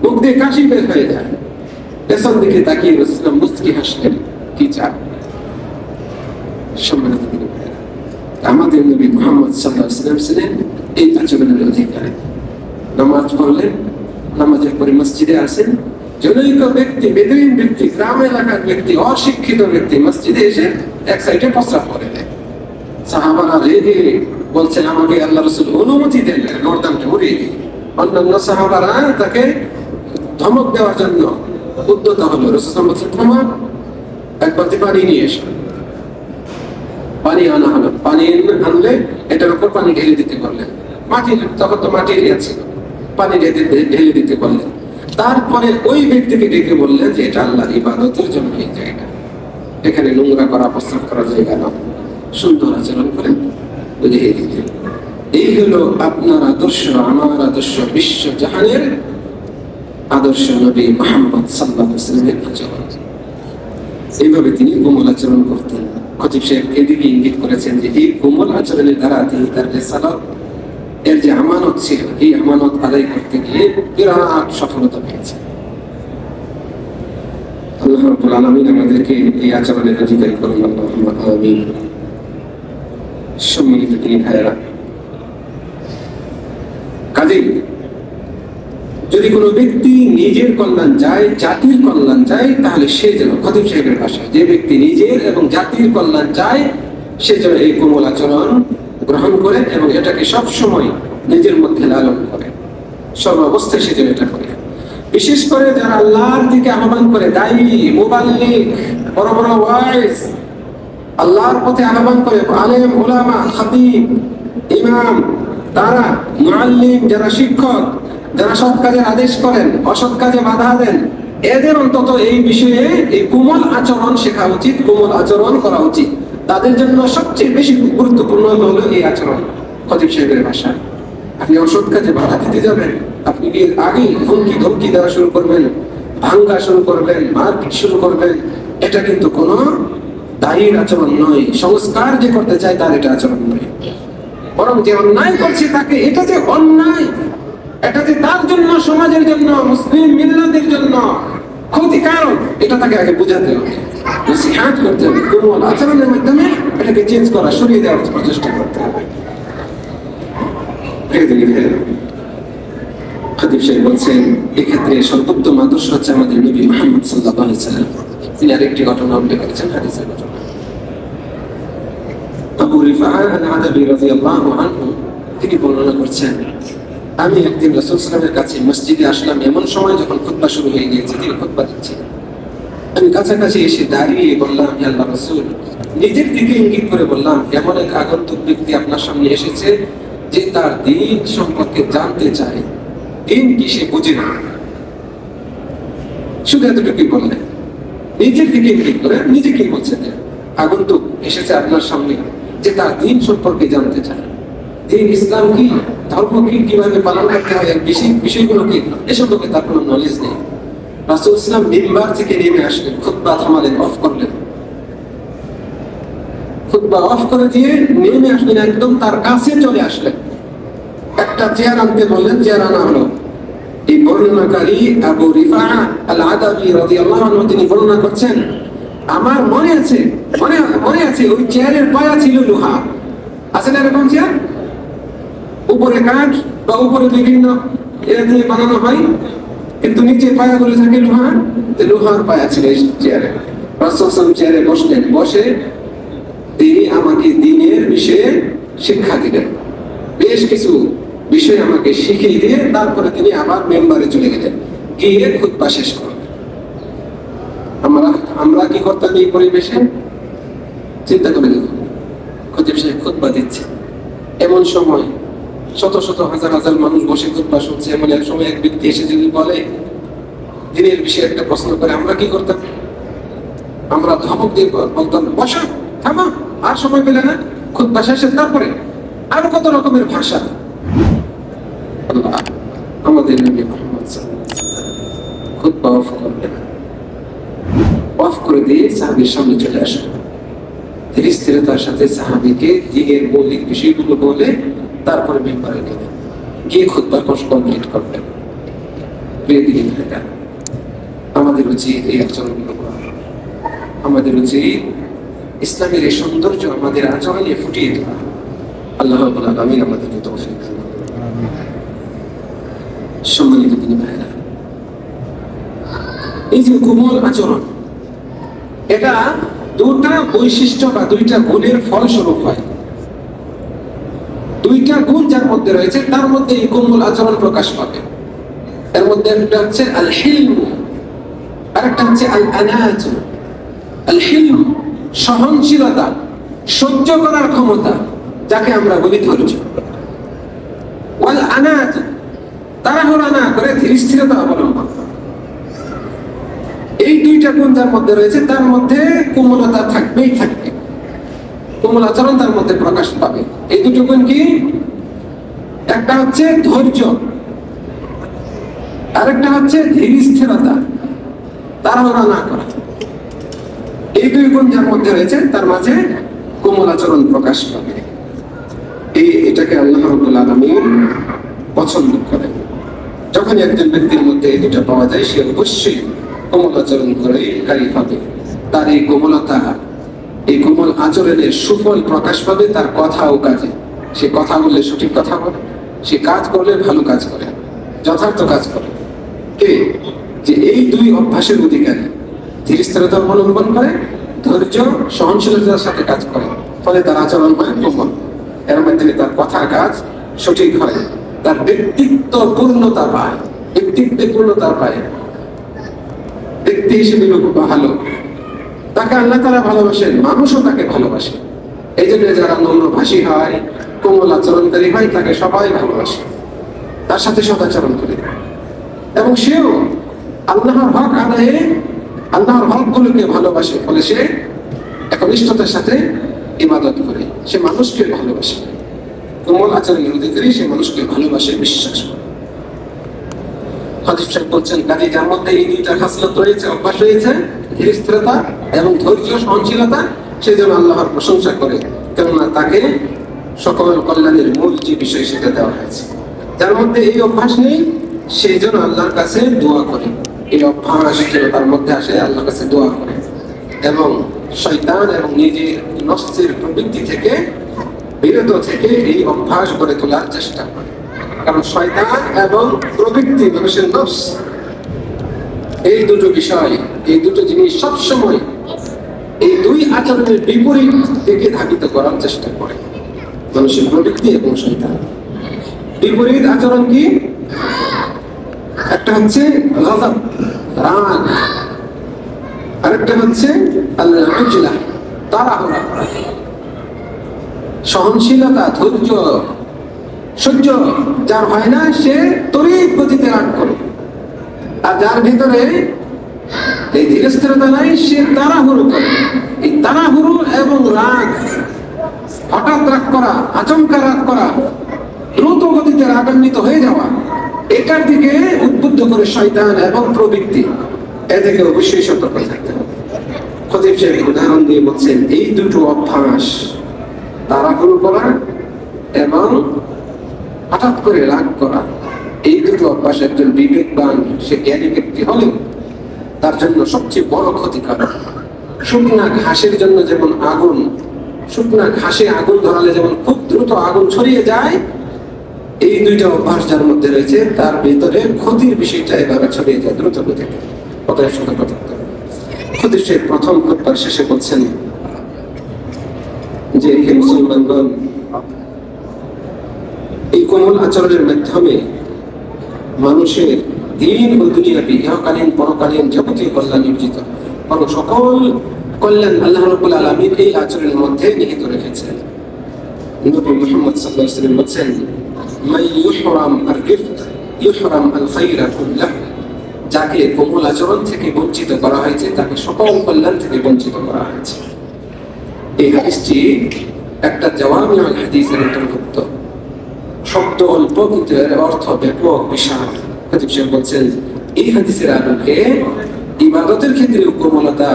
মুখ দিয়ে কাশি বের হয়ে যায়। পেছন দিকে তাকিয়ে রাসূল মুস্কি হাসলেন, কি চান? সম্মানিত দিনী ভাইয়েরা, আমাদের নবী মুহাম্মদ সাল্লাল্লাহু আলাইহি ওয়াসাল্লাম ছিলেন এই আচরণের অধিকারী। নামাজ পড়লেন, নামাজের পরে মসজিদে আসেন, জনৈক ব্যক্তি, বেদুইন ব্যক্তি, গ্রাম এলাকার ব্যক্তি, অশিক্ষিত ব্যক্তি মসজিদে এসে এক সাইডে প্রস্রাব করে দেয়। সাহাবারা রেগে বলছেন, আমাকে আল্লাহ রাসূল অনুমতি দেন গর্দানটা উড়িয়ে দিই। অন্যান্য সাহাবারা তাকে ধমক দেওয়ার জন্য উদ্যত হলো। রাসূল বলছেন, থামো, এক বালতি পানি নিয়ে এসো। পানি আনা হলো। পানি আনলে এটার উপর পানি ঢেলে দিতে বললেন। মাটির, তখন তো মাটির ইয়ে ছিল, পানি ঢেলে দিতে বললেন। তারপরে ওই ব্যক্তিকে ডেকে বললেন যে এটা আল্লাহর ইবাদতের জন্য এই জায়গা, এখানে নোংরা করা, প্রস্রাব করার জায়গা নয়, সুন্দর আচরণ করে বুঝিয়ে দিলেন। এই হলো আপনার আদর্শ, আমার আদর্শ, বিশ্ব জাহানের আদর্শ নবী মুহাম্মদ সাল্লাল্লাহু আলাইহি ওয়াসাল্লামের আচরণ। এইভাবে তিনি কোমল আচরণ করতেন। খতিব সাহেব এদিকে ইঙ্গিত করেছেন যে এই কোমল আচরণের দ্বারা তিনি তার রিসালাত এর যে আমানত ছিল, এই আমানত আদায় করতে গিয়ে বিরাট সফলতা পেয়েছেন। আল্লাহ রাব্বুল আলামিন আমাদেরকে এই আচরণের অধিকারী করুন, আল্লাহুম্মা আমিন। সম্মানিত দিনী ভাইয়েরা, কাজেই যদি কোনো ব্যক্তি নিজের কল্যাণ চায়, জাতির কল্যাণ চায়, তাহলে সে যেন, খতিব সাহেবের ভাষায়, যে ব্যক্তি নিজের এবং জাতির কল্যাণ চায় সে যেন এই কোমল আচরণ গ্রহণ করে এবং এটাকে সব সময় নিজের মধ্যে লালন করে, সব অবস্থায় সে যেন এটা করে। বিশেষ করে যারা আল্লাহর দিকে আহ্বান করে, দায়ী, মুবাল্লিগ, বড় বড় ওয়াইজ, আল্লাহর পথে আহ্বান করে, আলেম, উলামা, খতিব, ইমাম, তারা মুআল্লিম, যারা শিক্ষক, যারা সৎ কাজের আদেশ করেন, অসৎ কাজে বাধা দেন, এদের অন্তত এই বিষয়ে এই কোমল আচরণ শেখা উচিত, কোমল আচরণ করা উচিত। তাদের জন্য সবচেয়ে বেশি গুরুত্বপূর্ণ হলো এই আচরণ। খতিব সাহেবের ভাষায়, আপনি অসৎ কাজে বাধা দিতে যাবেন, আপনি কি আগেই হুমকি ধমকি দেওয়া শুরু করবেন, ভাঙ্গা শুরু করবেন, মারপিট শুরু করবেন, এটা কিন্তু কোনো দায়ীর আচরণ নয়। সংস্কার যে করতে চায় তার এটা আচরণ নয়। বরং যে অন্যায় করছে তাকে, এটা যে অন্যায়, এটা যে তার জন্য, সমাজের জন্য, মুসলিম মিল্লাতের জন্য ক্ষতিকারক, এটা তাকে আগে বোঝাতে হবে, নসিহত করতে হবে, কোমল আচরণের মাধ্যমে এটাকে চেঞ্জ করা, সরিয়ে দেওয়ার প্রচেষ্টা করতে হবে। খতিব সাহেব বলছেন, এক্ষেত্রে সর্বোত্তম আদর্শ হচ্ছে আমাদের নবী মুহাম্মদ সাল্লাল্লাহু আলাইহি ওয়াসাল্লাম। তিনি আরেকটি ঘটনা উল্লেখ করেছেন, হাদিসের ঘটনা। আবু রিফাআ আল-আদাবী রাদিয়াল্লাহু আনহু তিনি বর্ণনা করছেন, আমি একদিন রাসূল সাল্লাল্লাহু আলাইহি ওয়াসাল্লামের কাছে মসজিদে আসলাম, এমন সময় যখন খুতবা শুরু হয়ে গিয়েছে, তিনি খুতবা দিচ্ছিলেন। আমি কাছাকাছি এসে দাঁড়িয়ে বললাম, হে আল্লাহর রাসূল, নিজের দিকে ইঙ্গিত করে বললাম, এমন এক আগন্তুক ব্যক্তি আপনার সামনে এসেছে যে তার দ্বীন সম্পর্কে জানতে চায়, দ্বীন কি সে বুঝে না। শুধু এতটুকুই বললেন, নিজের দিকে ইঙ্গিত করে, নিজেকেই বলছে যে আগন্তুক এসেছে আপনার সামনে যে তার দ্বীন সম্পর্কে জানতে চায়, দ্বীন ইসলাম কি, ধর্ম কি, কিভাবে পালন করতে হয়, এর বিষয়গুলো কি, এ সম্পর্কে তার কোনো নলেজ নেই। রাসূল ইসলাম মিম্বার থেকে নেমে আসলেন, খুতবা থামালেন, অফ করলেন, খুতবা অফ করে দিয়ে নেমে আসলেন, একদম তার কাছে চলে আসলেন, একটা চেয়ার আনতে বললেন, চেয়ার আনা হলো। এই বর্ণনাকারী আবু রিফাআ আল-আদাবী রাদিয়াল্লাহু আনহু তিনি বর্ণনা করছেন, আমার মনে আছে ওই চেয়ারের পায়া ছিল লোহা। আছে না এরকম চেয়ার, উপরে কাঠ বা উপরে বিভিন্ন এরা দিয়ে বানানো হয়, কিন্তু নিচে পায়া করে থাকে লোহা, লোহার পায়া ছিল এই চেয়ারে। রাসূল সাল্লাল্লাহু চেয়ারে বসলেন, বসে তিনি আমাকে দ্বীনের বিষয়ে শিক্ষা দিলেন, বেশ কিছু বিষয় আমাকে শিখিয়ে দিয়ে তারপরে তিনি আবার মেম্বারে চলে গেলেন, গিয়ে খুতবা শেষ করলেন। আমরা কি করতাম এই পরিবেশে? চিন্তা করে দেখুন, খতিব সাহেব খুতবা দিচ্ছে, এমন সময় শত শত হাজার হাজার মানুষ বসে খুতবা শুনছে, এমন এক সময় এক ব্যক্তি এসে যদি বলে, দিনের বিষয়ে একটা প্রশ্ন করে, আমরা কি করতাম? আমরা ধমক দিয়ে বলতাম, বসো, থামো, আর সময় পেলে না, খুতবা শেষে তারপরে আরো কত রকমের ভাষা। আল্লাহ আমাদের নবী মুহাম্মদ সাল্লাল্লাহু আলাইহি ওয়াসাল্লাম খুতবা অফ করলেন, অফ করে দিয়ে সাহাবীর সামনে চলে আসলেন, ধীরে স্থিরতার সাথে সাহাবীকে দ্বীনের মৌলিক বিষয়গুলো বলে তারপরে মেম্বারে গেলেন, গিয়ে খুতবা কমপ্লিট করলেন। প্রিয় দিনী ভাইরা, আমাদের উচিত এই আচরণগুলো করা, আমাদের উচিত ইসলামের এই সৌন্দর্য আমাদের আচরণে ফুটিয়ে তোলা। আল্লাহ রাব্বুল আলামিন আমাদেরকে তৌফিক দান করুন। সম্মানিত দিনী ভাইরা, এই যে কোমল আচরণ, এটা দুটা বৈশিষ্ট্য বা দুইটা গুণের ফলস্বরূপ হয়। দুইটা গুণ যার মধ্যে রয়েছে তার মধ্যে এই কোমল আচরণ প্রকাশ পাবে। এর মধ্যে একটা হচ্ছে আল হিলম, আরেকটা হচ্ছে আল আনাত। আল হিলম সহনশীলতা, সহ্য করার ক্ষমতা, যাকে আমরা বলি ধৈর্য। ওয়াল আনাত তাড়াহুড়া না করে ধীর স্থিরতা অবলম্বন করা। এই দুইটা গুণ যার মধ্যে রয়েছে তার মধ্যে কোমলতা থাকবেই থাকবে, কোমল আচরণ তার মধ্যে প্রকাশ পাবে। এই দুটো গুণ কি? একটা হচ্ছে ধৈর্য, আরেকটা হচ্ছে ধীর স্থিরতা, তাড়াহুড়া না করা। এই দুই গুণ যার মধ্যে রয়েছে তার মাঝে কোমল আচরণ প্রকাশ পাবে। এটাকে আল্লাহ রাব্বুল আলামিন পছন্দ করেন। যখন একজন ব্যক্তির মধ্যে এই দুটো পাওয়া যায়, সে অবশ্যই কোমল আচরণ করেকারী হবে। তার এই কোমলতা, এই কোমল আচরণের সুফল প্রকাশ পাবে তার কথা ও কাজে। সে কথা বললে সঠিক কথা বলে, সে কাজ করলে ভালো কাজ করে, যথার্থ কাজ করে। কে? যে এই দুই অভ্যাসের অধিকারী, ধীর স্থিরতা অবলম্বন করে, ধৈর্য সহনশীলতার সাথে কাজ করে, ফলে তার আচরণ হয় কোমল। এর মাধ্যমে তার কথা কাজ সঠিক হয়, তার ব্যক্তিত্ব পূর্ণতা পায়, ব্যক্তিত্বে পূর্ণতা পায়, ব্যক্তি হিসেবে ভালো, তাকে আল্লাহ তাআলা ভালোবাসেন, মানুষও তাকে ভালোবাসে। এই জন্য যারা নম্রভাষী হয়, কোমল আচরণকারী হয়, তাকে সবাই ভালোবাসে, তার সাথে সদাচরণ করে, এবং সেও আল্লাহর হক আদায়ে আল্লাহর হক গুলোকে ভালোবাসে। ফলে সে একনিষ্ঠতার সাথে ইবাদত করে, সে মানুষকে ভালোবাসে, কোমল আচরণের অধিকারী, সে মানুষকে ভালোবাসে, বিশ্বাস করে। খতিব সাহেব বলছেন, কাজে যার মধ্যে এই দুইটা খাসলত রয়েছে, অভ্যাস রয়েছে, ধীর স্থিরতা এবং ধৈর্য সহনশীলতা, সেই জন্য আল্লাহর প্রশংসা করে, কেননা তাকে সকল কল্যাণের মূল যে বিষয় সেটা দেওয়া হয়েছে। যার মধ্যে এই অভ্যাস নেই, সেই জন্য আল্লাহর কাছে দোয়া করে, এই অভ্যাস যেন তার মধ্যে আসে, আল্লাহর কাছে দোয়া করে, এবং শয়তান এবং নিজের নফসের প্রবৃত্তি থেকে বিরত থেকে এই অভ্যাস গড়ে তোলার চেষ্টা করে। কারণ শয়তান এবং প্রবৃত্তি, মানুষের নফস, এই দুটো বিষয়, এই দুটো জিনিস সবসময় এই দুই আচরণের বিপরীত দিকে ধাবিত করার চেষ্টা করে। মানুষের প্রবৃত্তি এবং শয়তান বিপরীত আচরণ কি? একটা হচ্ছে গজব, রাগ, আরেকটা হচ্ছে আল-উজলা, তাড়াহুড়া। সহনশীলতা, ধৈর্য, সহ্য যার হয় না, সে তড়িৎ গতিতে রাগ করে। আর যার ভিতরে এই ধীর স্থিরতা নাই, সে তাড়াহুড়ো করে। এই তাড়াহুড়ো এবং রাগ, হঠাৎ রাগ করা, আচমকা রাগ করা, দ্রুত গতিতে রাগান্বিত হয়ে যাওয়া, এটার দিকে উদ্বুদ্ধ করে শয়তান এবং প্রবৃত্তি। এ থেকে অবশ্যই সতর্ক থাকতে হবে। খতিব সাহেব উদাহরণ দিয়ে বলছেন, এই দুটো অভ্যাস, তাড়াহুড়ো করা এবং হঠাৎ করে রাগ করা, এই দুটো অভ্যাস একজন বিবেকবান, সে জ্ঞানী ব্যক্তি হলেও তার জন্য সবচেয়ে বড় ক্ষতিকারক। শুকনা ঘাসের জন্য যেমন আগুন, শুকনা ঘাসে আগুন ধরালে যেমন খুব দ্রুত আগুন ছড়িয়ে যায়, এই দুইটা অভ্যাস যার মধ্যে রয়েছে তার ভিতরে ক্ষতির বিষয়টা এভাবে ছড়িয়ে যায় দ্রুত গতিতে। অতএব সতর্ক থাকতে হবে। খতিব সাহেব প্রথম খুতবার শেষে বলছেন যে, হে মুসলমানগণ, এই কোমল আচরণের মাধ্যমে মানুষের দিন ও দুনিয়াবি, ইহকালীন পরকালীন যাবতীয় কল্যাণ অর্জিত হয়। বরং সকল কল্যাণ আল্লাহ রাব্বুল আলামিন এই আচরণের মধ্যে নিহিত রেখেছেন। নবী মুহাম্মদ সাল্লাল্লাহু আলাইহি ওয়াসাল্লাম বলেন, মান ইউহরাম আর-রিফক ইউহরাম আল-খায়রা কুল্লাহু। যাকে কোমল আচরণ থেকে বঞ্চিত করা হয়েছে, তাকে সকল কল্যাণ থেকে বঞ্চিত করা হয়েছে। এই হাদিসটি একটা জাওয়ামিউল হাদিসের অন্তর্ভুক্ত। শব্দ অল্প কিন্তু এর অর্থ ব্যাপক, বিশাল। খতিব সাহেব বলছেন, এই হাদিসের আলোকে ইবাদতের ক্ষেত্রে কোমলতা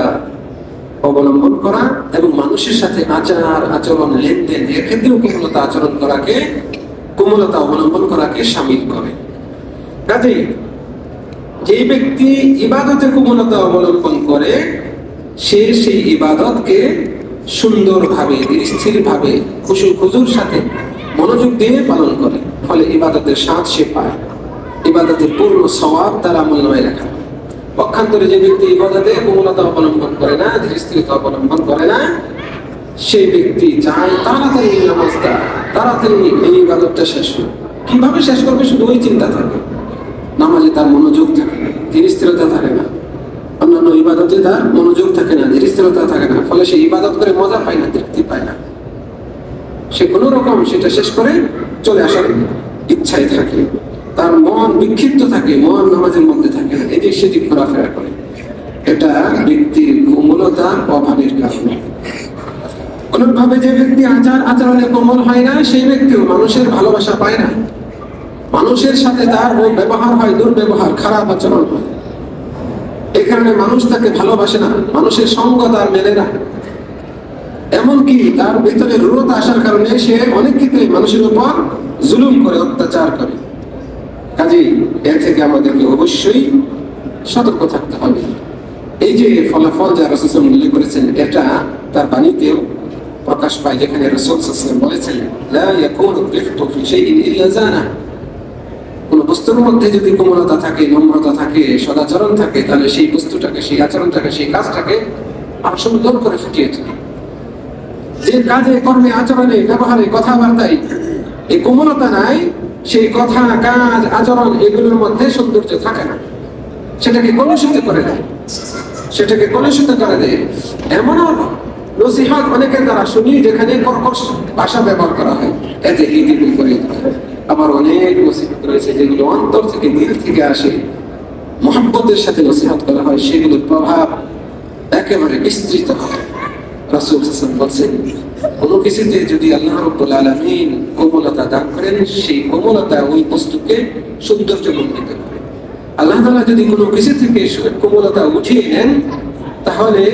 অবলম্বন করা এবং মানুষের সাথে আচার আচরণ লেনদেন এর ক্ষেত্রেও কোমলতা অবলম্বন করাকে শামিল করে। কাজেই যে ব্যক্তি ইবাদতে কোমলতা অবলম্বন করে, সে সেই ইবাদতকে সুন্দরভাবে, স্থিরভাবে, খুশুর সাথে মনোযোগ দিয়ে পালন করে। ফলে ইবাদতের স্বাদ সে পায়, ইবাদতের পূর্ণ সওয়াব তার আমলনামায় রাখা হয়। পক্ষান্তরে যে ব্যক্তি ইবাদতে কোমলতা অবলম্বন করে না, ধীরস্থিরতা অবলম্বন করে না, সেই ব্যক্তি চায় তাড়াতাড়ি নামাজটা, তাড়াতাড়ি এই ইবাদতটা শেষ হয়। কিভাবে শেষ করবে শুধু ওই চিন্তা থাকে। নামাজে তার মনোযোগ থাকে না, ধীরস্থিরতা থাকে না, অন্যান্য ইবাদতে তার মনোযোগ থাকে না, ধীরস্থিরতা থাকে না। ফলে সে ইবাদত করে মজা পায় না, তৃপ্তি পায় না। সে কোনো রকম সেটা শেষ করে চলে আসার ইচ্ছায় থাকে, তার মন বিক্ষিপ্ত থাকে, মন নামাজের মধ্যে থাকে না, এদিক সেদিক ঘোরাফেরা করে। এটা ব্যক্তির কোমলতার অভাবের কারণে। অনুরূপভাবে যে ব্যক্তি আচরণে কোমল হয় না, সেই ব্যক্তিও মানুষের ভালোবাসা পায় না। মানুষের সাথে তার ব্যবহার হয় দুর্ব্যবহার, খারাপ আচরণ হয়। এই কারণে মানুষ তাকে ভালোবাসে না, মানুষের সঙ্গ তার মেলে না। এমনকি তার ভিতরে রূঢ়তা আসার কারণে সে অনেক ক্ষেত্রে মানুষের উপর জুলুম করে, অত্যাচার করে। কাজেই এর থেকে আমাদেরকে অবশ্যই সতর্ক থাকতে হবে। এই যে ফলাফল যা রাসূল সাল্লাল্লাহু আলাইহি ওয়াসাল্লাম উল্লেখ করেছেন, এটা তার বাণীতেও প্রকাশ পায়, যেখানে রাসূল সাল্লাল্লাহু আলাইহি ওয়াসাল্লাম বলেছেন, লা ইয়াকুনু কিফতু ফি শাইইন ইল্লা জানা। কোন বস্তুর মধ্যে যদি কোমলতা থাকে, নম্রতা থাকে, সদাচরণ থাকে, তাহলে সেই বস্তুটাকে, সেই আচরণটাকে, সেই কাজটাকে আর সুন্দর করে ফুটিয়ে তোলে। যে কাজে, কর্মে, আচরণে, ব্যবহারে, কথাবার্তায় এই কোমলতা নাই, সেই কথা, কাজ, আচরণ এগুলোর মধ্যে সৌন্দর্য থাকে না, সেটাকে কলুষিত করে দেয়, সেটাকে কলুষিত করে দেয়। এমনও নসিহত অনেকের দ্বারা শুনি যেখানে কর্কশ ভাষা ব্যবহার করা হয়, এতে এই দিক করে। আবার অনেক নসিহত রয়েছে যেগুলো অন্তর থেকে, দিল থেকে আসে, মহব্বতের সাথে নসিহত করা হয়, সেগুলোর প্রভাব একেবারে বিস্তৃত হয়। রাসূল সাল্লাল্লাহু আলাইহি ওয়াসাল্লাম বলেন, কোনো কিছুতে যদি আল্লাহ রাব্বুল আলামিন কোমলতা দান করেন, সেই কোমলতা ওই বস্তুকে সৌন্দর্যমণ্ডিত করে। আল্লাহ তাআলা যদি কোনো কিছু থেকে কোমলতা উঠিয়ে নেন, তাহলে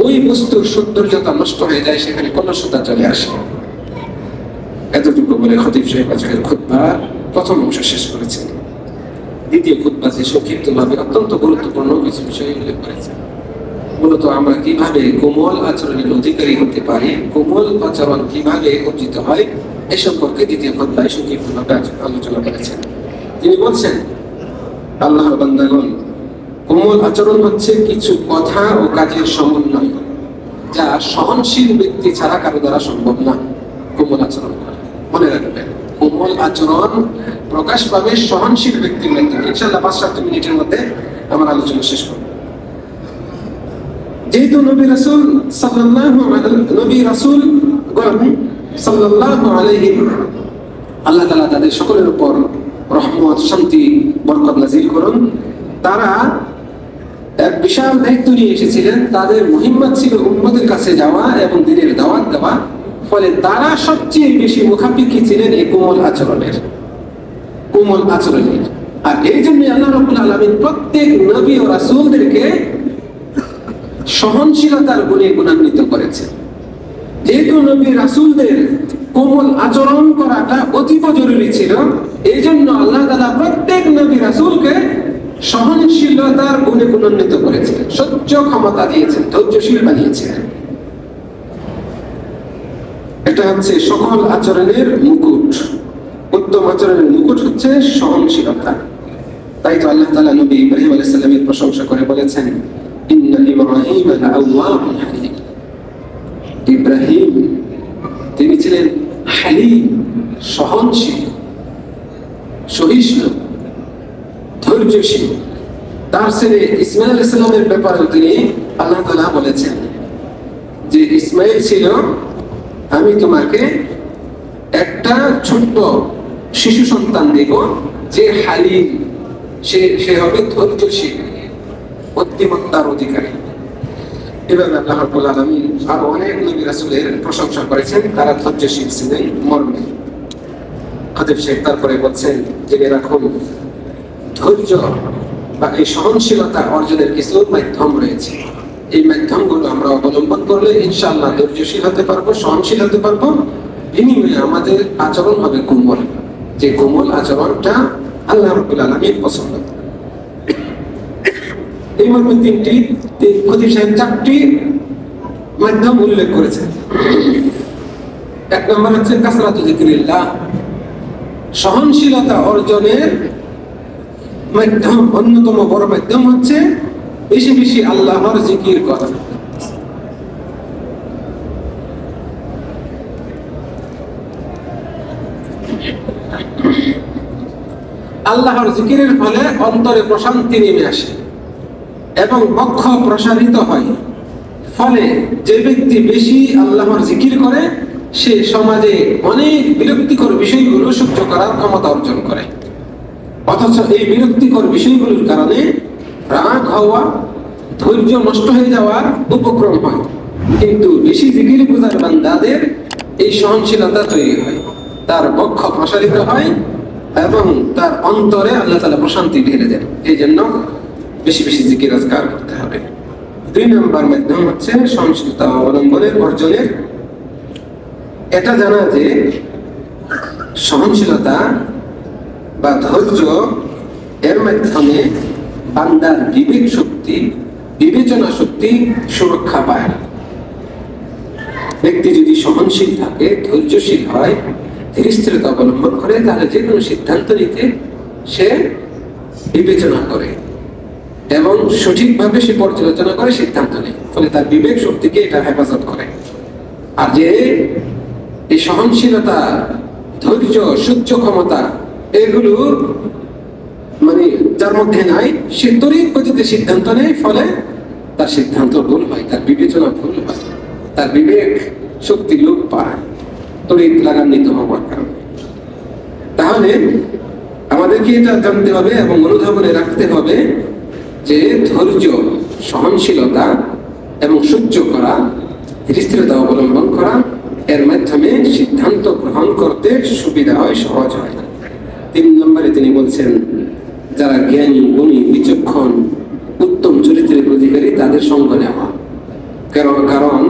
ওই বস্তুর সৌন্দর্যতা নষ্ট হয়ে যায়, সেখানে কলুষতা চলে আসে। এতটুকু বলে খতিব সাহেব আজকের খুতবার প্রথম অংশ শেষ করেছেন। দ্বিতীয় খুতবাতে সংক্ষিপ্তভাবে অত্যন্ত গুরুত্বপূর্ণ কিছু বিষয় উল্লেখ করেছেন। মূলত আমরা কিভাবে কোমল আচরণের অধিকারী হতে পারি, কোমল আচরণ কিভাবে অর্জিত হয়, এ সম্পর্কে দ্বিতীয় খুতবায় সংক্ষিপ্তভাবে আলোচনা করেছেন। তিনি বলছেন, আল্লাহর বান্দাগণ, কোমল আচরণ হচ্ছে কিছু কথা ও কাজের সমন্বয়, যা সহনশীল ব্যক্তি ছাড়া কারো দ্বারা সম্ভব না। কোমল আচরণ করা, মনে রাখবেন, কোমল আচরণ প্রকাশ পাবে সহনশীল ব্যক্তির মাধ্যমে। ইনশাআল্লাহ 5-7 মিনিটের মধ্যে আমার আলোচনা শেষ করব। যেহেতু নবী রাসূল সাল্লাল্লাহু আলাইহি আল্লাহ তাআলা তাদের সকলের উপর রহমত, শান্তি, বরকত নাযিল করুন, তারা এক বিশাল দায়িত্ব নিয়ে এসেছিলেন। তাদের মুহিম্মত ছিল উম্মতের কাছে যাওয়া এবং দ্বীনের দাওয়াত দেওয়া। ফলে তারা সবচেয়ে বেশি মুখাপেক্ষী ছিলেন এই কোমল আচরণের। আর এই জন্য আল্লাহ রাব্বুল আলামিন প্রত্যেক নবী ও রাসূলদেরকে সহনশীলতার গুণে গুণান্বিত করেছেন। যেহেতু নবী রাসূলদের কোমল আচরণ করাটা অতীব জরুরি ছিল, এই জন্য আল্লাহ তাআলা প্রত্যেক নবী রাসূলকে সহনশীলতার গুণে গুণান্বিত করেছেন, সহ্য ক্ষমতা দিয়েছেন, ধৈর্যশীল বানিয়েছেন। এটা হচ্ছে সকল আচরণের মুকুট। উত্তম আচরণের মুকুট হচ্ছে সহনশীলতা। তাই তো আল্লাহ তাআলা নবী ইব্রাহিম আলাইহিস সালামের প্রশংসা করে বলেছেন, ইন্না ইব্রাহিম লাআওয়াহুন হালিম। ইব্রাহিম, তিনি ছিলেন হালিম, সহনশীল, সহিষ্ণু, ধৈর্যশীল। তার ছেলে ইসমাঈল আলাইহিস সালামের ব্যাপারে তিনি আল্লাহ তাআলা বলেছেন যে, ইসমাঈল ছিল, আমি তোমাকে একটা ছোট্ট শিশু সন্তান দেব, যে হালিম, সে হবে ধৈর্যশীল, বুদ্ধিমত্তার অধিকারী। এভাবে আল্লাহ রাব্বুল আলামিন আরো অনেক নবী রাসূলের প্রশংসা করেছেন, তারা ধৈর্যশীল ছিলেন মর্মে। খতিব সাহেব তারপরে বলছেন, জেনে রাখুন, ধৈর্য বা এই সহনশীলতা অর্জনের কিছু মাধ্যম রয়েছে। এই মাধ্যমগুলো আমরা অবলম্বন করলে ইনশাআল্লাহ ধৈর্যশীল হতে পারবো, সহনশীল হতে পারবো। বিনিময়ে আমাদের আচরণ হবে কোমল, যে কোমল আচরণটা আল্লাহ রাব্বুল আলামিন পছন্দ করেন। এই মর্মে খতিব সাহেব 4টি মাধ্যম উল্লেখ করেছেন। এক নম্বর হচ্ছে কাসরাতু যিকরিল্লাহ, সহনশীলতা অর্জনের মাধ্যম, অন্যতম বড় মাধ্যম হচ্ছে বেশি বেশি আল্লাহর জিকির করা। আল্লাহর জিকিরের ফলে অন্তরে প্রশান্তি নেমে আসে এবং বক্ষ প্রসারিত হয়। ফলে যে ব্যক্তি বেশি আল্লাহর জিকির করে, সে সমাজে অনেক বিরক্তিকর বিষয়গুলো সহ্য করার ক্ষমতা অর্জন করে। অথচ এই বিরক্তিকর বিষয়গুলোর কারণে রাগ হওয়া, ধৈর্য নষ্ট হয়ে যাওয়ার উপক্রম হয়। কিন্তু বেশি জিকির গুজার বান্দাদের এই সহনশীলতা তৈরি হয়, তার বক্ষ প্রসারিত হয় এবং তার অন্তরে আল্লাহ তাআলা প্রশান্তি ঢেলে দেন। এই জন্য বেশি বেশি জিকির আজকার করতে হবে। 2 নম্বর মাধ্যম হচ্ছে সহনশীলতা অবলম্বনের অর্জনের। এটা জানা যে সহনশীলতা বা ধৈর্য এর মাধ্যমে বান্দার বিবেক শক্তি বিবেচনা শক্তি সুরক্ষা পায় না। ব্যক্তি যদি সহনশীল থাকে, ধৈর্যশীল হয়, ধীরস্থিরতা অবলম্বন করে, তাহলে যে কোনো সিদ্ধান্ত নিতে সে বিবেচনা করে এবং সঠিকভাবে সে পর্যালোচনা করে সিদ্ধান্ত নেয়, ফলে তার বিবেক শক্তিকে এটা হেফাজত করে। আর যে এই সহনশীলতা, ধৈর্য, সহ্য ক্ষমতা এগুলো মানে যার মধ্যে নাই, সে তড়িৎ গতিতে সিদ্ধান্ত নেয়, ফলে তার সিদ্ধান্ত ভুল হয়, তার বিবেচনা ভুল হয়, তার বিবেক শক্তি লোপ পায় তড়িৎ লাগান্বিত হওয়ার কারণে। তাহলে আমাদেরকে এটা জানতে হবে এবং অনুধাবনে রাখতে হবে যে ধৈর্য, সহনশীলতা এবং সহ্য করা, ধীরস্থিরতা অবলম্বন করা, এর মাধ্যমে সিদ্ধান্ত গ্রহণ করতে সুবিধা হয়, সহজ হয়। 3 নম্বরে তিনি বলছেন, যারা জ্ঞানী, গুণী, বিচক্ষণ, উত্তম চরিত্রের অধিকারী তাদের সঙ্গ নেওয়া। কারণ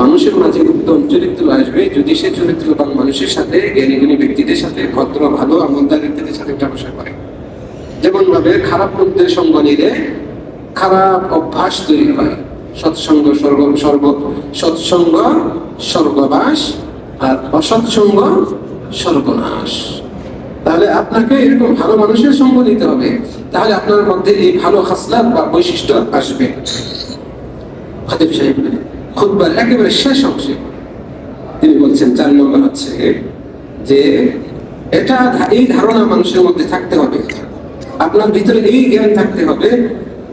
মানুষের মাঝে উত্তম চরিত্র আসবে যদি সে চরিত্রবান মানুষের সাথে, জ্ঞানী গুণী ব্যক্তিদের সাথে, ভদ্র ভালো আমলদার ব্যক্তিদের সাথে উঠা বসা করে। যেমন ভাবে খারাপ লোকদের সঙ্গ নিলে খারাপ অভ্যাস তৈরি হয়। সৎসঙ্গ সৎসঙ্গ স্বর্গবাস, আর অসৎসঙ্গ সর্বনাশ। তাহলে আপনাকে এরকম ভালো মানুষের সঙ্গ নিতে হবে, তাহলে আপনার মধ্যে এই ভালো খাসলাত বা বৈশিষ্ট্য আসবে। খতিব সাহেব খুতবার একেবারে শেষ অংশে তিনি বলছেন 4 নম্বর হচ্ছে যে এই ধারণা মানুষের মধ্যে থাকতে হবে, আপনার ভিতরে এই জ্ঞান থাকতে হবে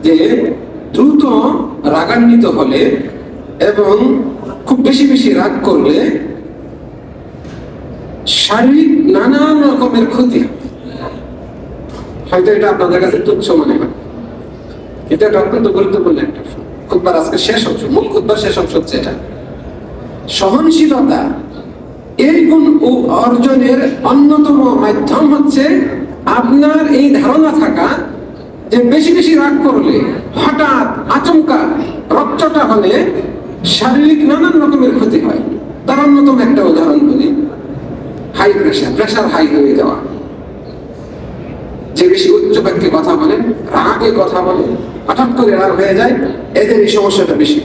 যে দ্রুত রাগান্বিত হলে এবং খুব বেশি বেশি রাগ করলে শারীরিক নানান রকমের ক্ষতি। হয়তো এটা আপনাদের কাছে তুচ্ছ মনে হয়, এটা অত্যন্ত গুরুত্বপূর্ণ একটা খুতবার আজকে শেষ অংশ, মূল খুতবার শেষ অংশ হচ্ছে এটা। সহনশীলতা এই গুণ অর্জনের অন্যতম মাধ্যম হচ্ছে আপনার এই ধারণা থাকা যে বেশি বেশি রাগ করলে, হঠাৎ আচমকা রক্তটা হলে শারীরিক নানান রকমের ক্ষতি হয়। তার অন্যতম একটা উদাহরণ বলি, হাই প্রেশার হাই হয়ে যাওয়া। যে বেশি উচ্চ বাক্যে কথা বলে, রাগে কথা বলে, হঠাৎ করে রাগ হয়ে যায়, এদের এই সমস্যাটা বেশি,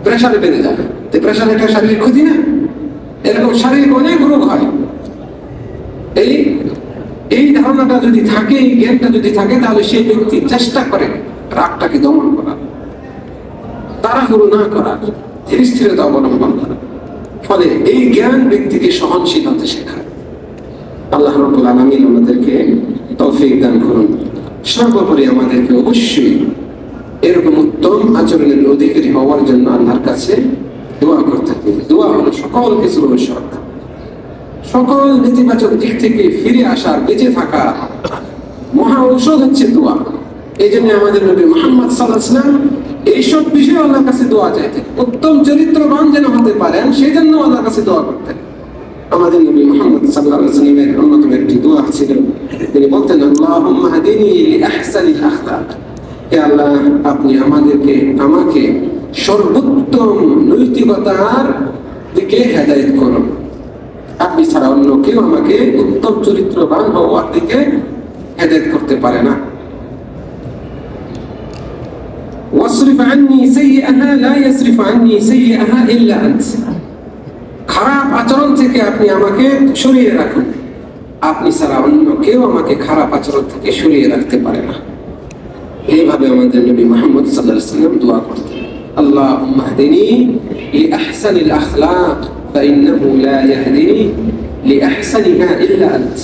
প্রেশারে বেড়ে যায়। প্রেশার একটা শারীরিক ক্ষতি না? এরকম শারীরিক অনেক রোগ হয়। এই ধারণাটা যদি থাকে, এই জ্ঞানটা যদি থাকে, তাহলে সেই ব্যক্তি চেষ্টা করে রাগটাকে দমন করার, তাড়াহুড়ো না করার, ধীরস্থিরতা অবলম্বন করা। ফলে এই জ্ঞান ব্যক্তিকে সহনশীল হতে শেখায়। আল্লাহ রাব্বুল আলামিন আমাদেরকে তৌফিক দান করুন। সর্বোপরি আমাদেরকে অবশ্যই এরকম উত্তম আচরণের অধিকারী হওয়ার জন্য আল্লাহর কাছে দোয়া করতে হবে। দোয়া হলো সকল কিছুর ঔষধ, সকল নেতিবাচক দিক থেকে ফিরে আসার, বেঁচে থাকা মহা ঔষধ হচ্ছে দোয়া। এই জন্য আমাদের নবী মুহাম্মদ সাল্লাল্লাহু আলাইহি ওয়াসাল্লাম এইসব বিষয়ে আল্লাহর কাছে দোয়া চাইতেন। উত্তম চরিত্রবান যেন হতে পারেন, সেই জন্য আল্লাহর কাছে দোয়া করতেন। আমাদের নবী মুহাম্মদ সাল্লাল্লাহু আলাইহি ওয়াসাল্লামের অন্যতম একটি দোয়া ছিল, তিনি বলতেন, আল্লাহুম্মা হাদিনি লিআহসানিল আখলাক। হে আল্লাহ, আপনি আমাকে সর্বোত্তম নৈতিকতার দিকে হেদায়েত করুন। আপনি ছাড়া অন্য কেউ আমাকে উত্তম চরিত্রবান হওয়ার দিকে হেদায়েত করতে পারে না। ওয়াসরিফ আন্নী সাইয়্যাহা লা ইয়াসরিফ আন্নী সাইয়্যাহা ইল্লা আনত। খারাপ আচরণ থেকে আপনি আমাকে সরিয়ে রাখুন, আপনি ছাড়া অন্য কেউ আমাকে খারাপ আচরণ থেকে সরিয়ে রাখতে পারে না। এইভাবে আমাদের নবী মুহাম্মদ সাল্লাল্লাহু আলাইহি ওয়াসাল্লাম দোয়া করতেন, আল্লাহুম্মা হদিনি লিআহসানিল আখলাক ফাইন্নাহু লা ইয়াহদিনি লিআহসানিহা ইল্লা আনত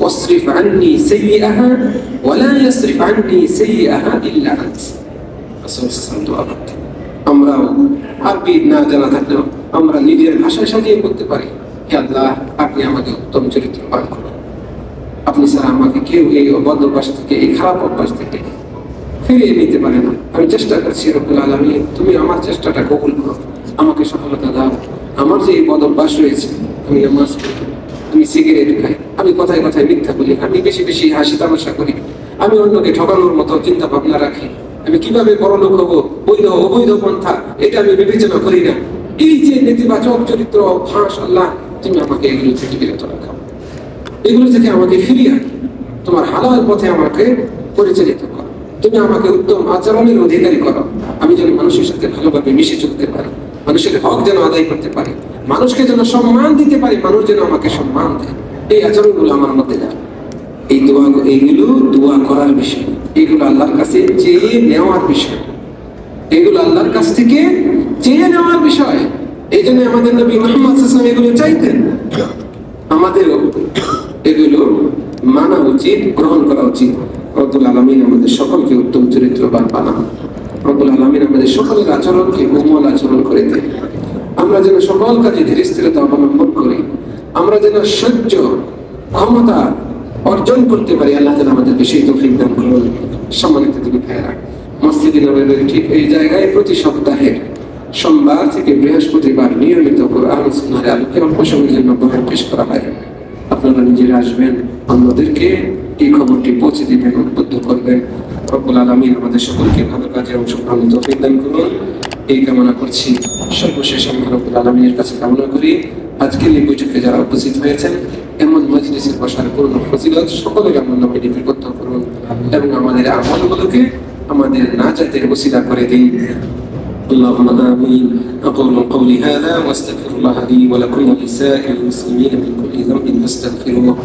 ওয়াসরিফ আন্নী সাইয়্যাহা ওয়া লা ইয়াসরিফ আন্নী সাইয়্যাহা ইল্লা আনত। রাসূল সাল্লাল্লাহু আলাইহি ওয়াসাল্লাম দোয়া করতেন। আমরাও আরবি না জানা থাকলেও আমরা নিজের ভাষায় সাজিয়ে বলতে পারি, হে আল্লাহ, আপনি আমাকে উত্তম চরিত্রবান করুন, আপনি ছাড়া আমাকে কেউ এই অবদ্ধ অভ্যাস থেকে, এই খারাপ অভ্যাস থেকে ফিরিয়ে নিতে পারে না। আমি চেষ্টা করছি, রব্বুল আলামিন তুমি আমার চেষ্টাটা কবুল করো, আমাকে সফলতা দাও। আমার যে এই বদ অভ্যাস রয়েছে, আমি নামাজ পড়ি, আমি সিগারেট খাই, আমি কথায় কথায় মিথ্যা বলি, আমি বেশি বেশি হাসি তামাশা করি, আমি অন্যকে ঠকানোর মতো চিন্তা ভাবনা রাখি, আমি কিভাবে বড়লোক হবো, বৈধ অবৈধ পন্থা এটা আমি বিবেচনা করি না। এই যে নেতিবাচক চরিত্র অভ্যাস, আল্লাহ তুমি আমাকে এগুলো থেকে বিরত রাখো, এগুলো থেকে আমাকে ফিরিয়ে তোমার হালাল পথে আমাকে পরিচালিত করো। তুমি আমাকে উত্তম আচরণের অধিকারী করো, আমি যেন মানুষের সাথে ভালোভাবে মিশে চলতে পারি, মানুষের হক যেন আদায় করতে পারি, মানুষকে যেন সম্মান দিতে পারি, মানুষ যেন আমাকে সম্মান দেয়। এই আচরণগুলো আমার মধ্যে যায়। এই দোয়া, এইগুলো দোয়া করার বিষয়, এইগুলো আল্লাহর কাছে চেয়ে নেওয়ার বিষয়, এগুলো আল্লাহর কাছ থেকে চেয়ে নেওয়ার বিষয়। এই জন্য আমাদের নবী মুহাম্মদ সাল্লাল্লাহু আলাইহি ওয়াসাল্লাম এগুলো চাইতেন। আমাদেরও এগুলো মানা উচিত, গ্রহণ করা উচিত। রব্বুল আলামিন আমাদের সকলকে উত্তম চরিত্রবান বানান। রব্বুল আলামিন আমাদের সকলের আচরণকে কোমল আচরণ করে দেন। আমরা যেন সকল কাজে ধীরস্থিরতা অবলম্বন করি, আমরা যেন সহ্য ক্ষমতা অর্জন করতে পারি। আল্লাহ যেন আমাদেরকে সেই তৌফিক দান করুন। সম্মানিত দিনী ভাইয়েরা, মসজিদে নববীর ঠিক এই জায়গায় প্রতি সপ্তাহে সোমবার থেকে বৃহস্পতিবার নিয়মিত কোরআন ও সুন্নাহর আলোকে অল্প সময়ের জন্য বয়ান পেশ করা হয়। আপনারা নিজেরা আসবেন, অন্যদেরকে এই খবরটি পৌঁছে দিবেন, উদ্বুদ্ধ করবেন। রব্বুল আলামিন আমাদের সকলকে ভালো কাজে অংশগ্রহণের তৌফিক দান করুন, এই কামনা করছি। সর্বশেষ আমি রব্বুল আলামিনের কাছে কামনা করি আজকের এই বৈঠকে যারা উপস্থিত হয়েছেন এমন মজলিসে বসার পূর্ণ ফজিলত সকলের আমল নামে লিপিবদ্ধ করুন এবং আমাদের আমলগুলোকে আমাদের নাজাতের ওসিলা করে দিন। اللهم آمين. أقول قولي هذا واستغفر الله لي ولكم ولسائر المسلمين من كل ذنب فاستغفروه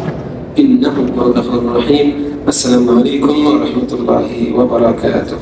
إنه هو الغفور الرحيم. السلام عليكم ورحمة الله وبركاته.